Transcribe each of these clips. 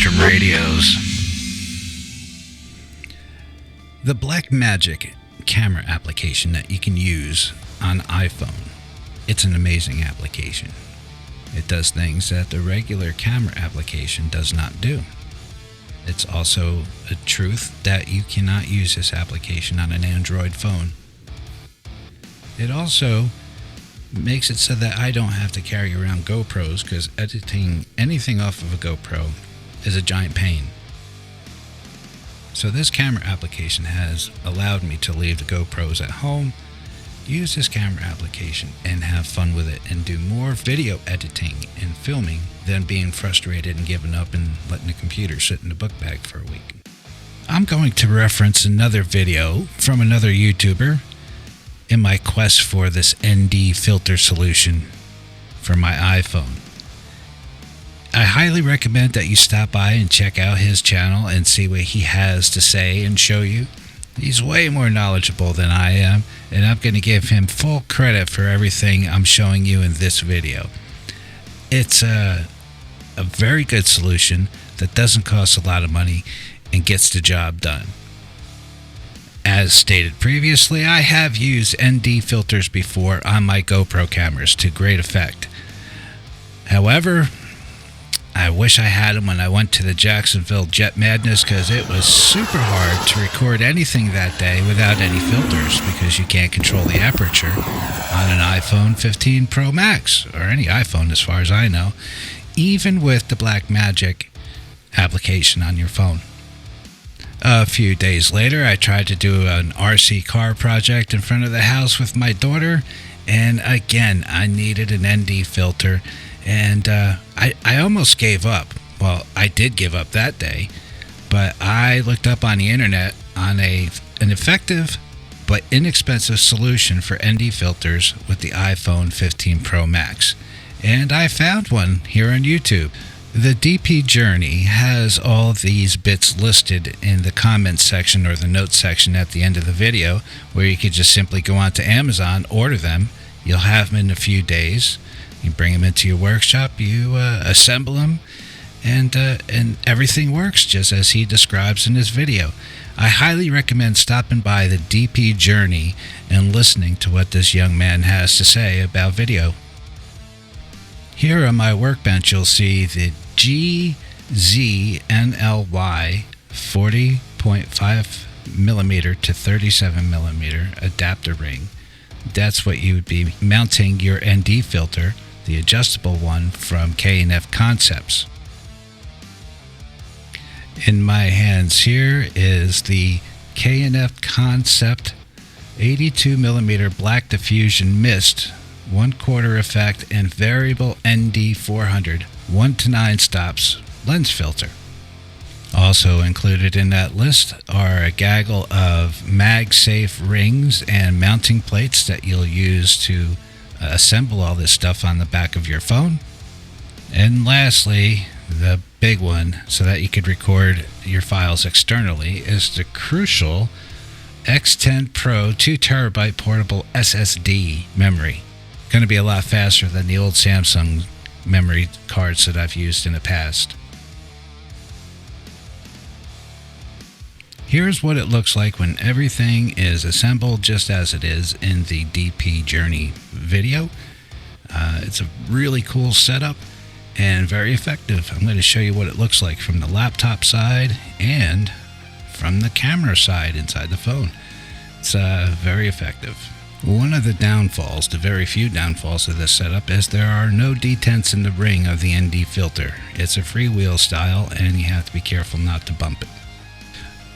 Spectrum Radios. The Blackmagic camera application that you can use on iPhone. It's an amazing application. It does things that the regular camera application does not do. It's also a truth that you cannot use this application on an Android phone. It also makes it so that I don't have to carry around GoPros, because editing anything off of a GoPro is a giant pain. So this camera application has allowed me to leave the GoPros at home, use this camera application and have fun with it, and do more video editing and filming than being frustrated and giving up and letting the computer sit in the book bag for a week. I'm going to reference another video from another YouTuber in my quest for this ND filter solution for my iPhone. I highly recommend that you stop by and check out his channel and see what he has to say and show you. He's way more knowledgeable than I am, and I'm going to give him full credit for everything I'm showing you in this video. It's a very good solution that doesn't cost a lot of money and gets the job done. As stated previously, I have used ND filters before on my GoPro cameras to great effect. However, I wish I had them when I went to the Jacksonville Jet Madness, because it was super hard to record anything that day without any filters, because you can't control the aperture on an iPhone 15 Pro Max, or any iPhone as far as I know, even with the Blackmagic application on your phone. A few days later, I tried to do an RC car project in front of the house with my daughter, and again, I needed an ND filter, and I almost gave up. Well, I did give up that day, but I looked up on the internet on an effective but inexpensive solution for ND filters with the iPhone 15 Pro Max, and I found one here on YouTube. The DP Journey has all these bits listed in the comments section or the notes section at the end of the video, where you could just simply go onto Amazon, order them. You'll have them in a few days. You bring them into your workshop, you assemble them, and everything works just as he describes in his video. I highly recommend stopping by the DP Journey and listening to what this young man has to say about video. Here on my workbench, you'll see the GZNLY 40.5mm to 37mm adapter ring. That's what you would be mounting your ND filter, the adjustable one from K&F Concepts. In my hands here is the K&F Concept 82mm Black Diffusion Mist 1/4 effect and variable ND 400 1 to 9 stops lens filter. Also included in that list are a gaggle of MagSafe rings and mounting plates that you'll use to assemble all this stuff on the back of your phone. And lastly, the big one, so that you could record your files externally, is the crucial X10 Pro 2TB portable SSD memory. Going to be a lot faster than the old Samsung memory cards that I've used in the past. Here's what it looks like when everything is assembled just as it is in the DP Journey video. It's a really cool setup and very effective. I'm going to show you what it looks like from the laptop side and from the camera side inside the phone. It's very effective. One of the downfalls, the very few downfalls of this setup, is there are no detents in the ring of the ND filter. It's a freewheel style, and you have to be careful not to bump it.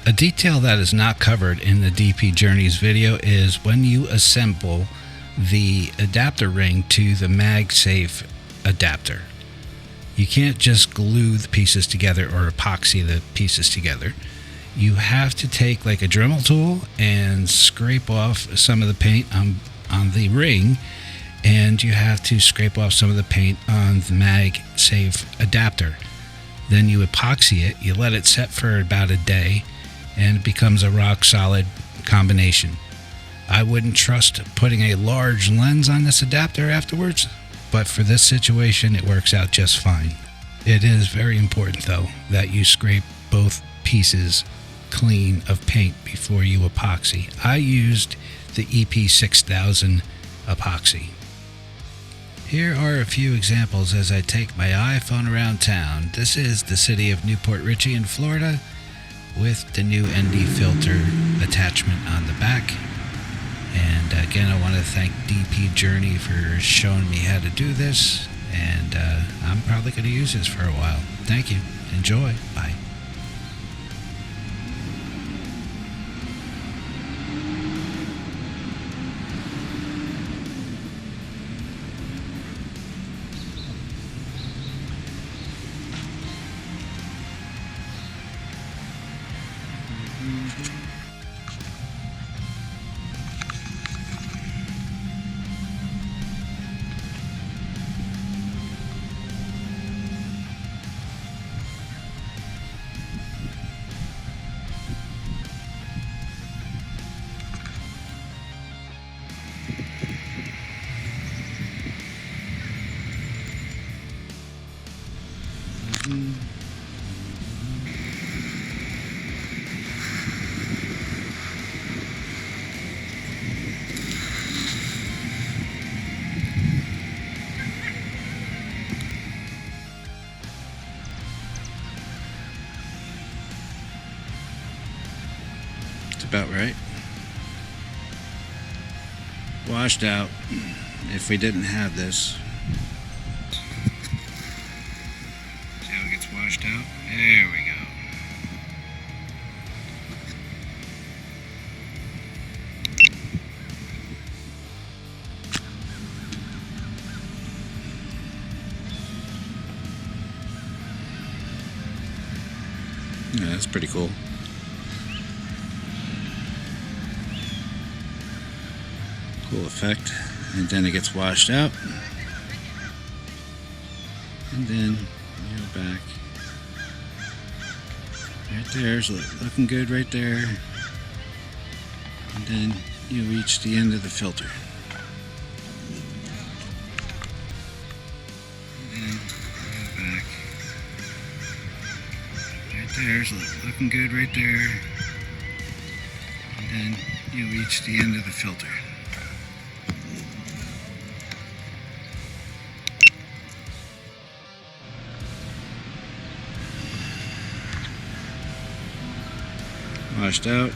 A detail that is not covered in the DP Journeys video is when you assemble the adapter ring to the MagSafe adapter. You can't just glue the pieces together or epoxy the pieces together. You have to take like a Dremel tool and scrape off some of the paint on the ring, and you have to scrape off some of the paint on the MagSafe adapter. Then you epoxy it, you let it set for about a day, and it becomes a rock solid combination. I wouldn't trust putting a large lens on this adapter afterwards, but for this situation it works out just fine. It is very important, though, that you scrape both pieces clean of paint before you epoxy. I used the EP6000 epoxy. Here are a few examples as I take my iPhone around town. This is the city of Newport Richey in Florida with the new ND filter attachment on the back. And again, I want to thank DP Journey for showing me how to do this. And I'm probably going to use this for a while. Thank you. Enjoy. Bye. It's about right. Washed out. If we didn't have this. See how it gets washed out? There we go. Yeah, that's pretty cool. Cool effect. And then it gets washed out. And then you're back. Right there's looking good right there. And then you reach the end of the filter. And then you're back. Right there's looking good right there. And then you reach the end of the filter. Washed out.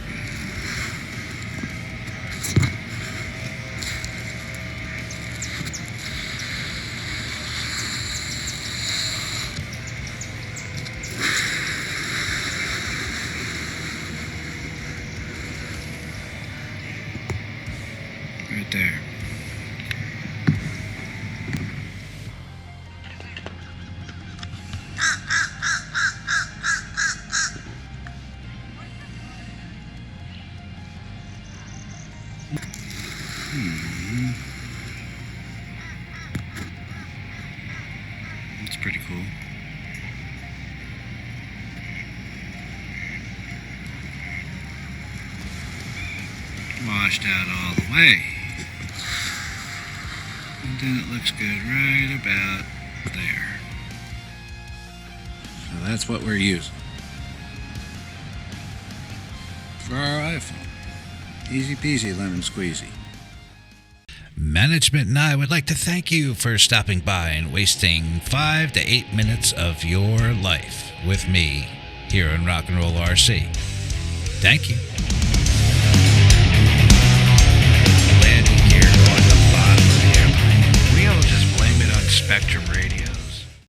Right there. That's pretty cool. Washed out all the way. And then it looks good right about there. So that's what we're using for our iPhone. Easy peasy lemon squeezy. Management and I would like to thank you for stopping by and wasting 5 to 8 minutes of your life with me here in Rock and Roll RC. Thank you.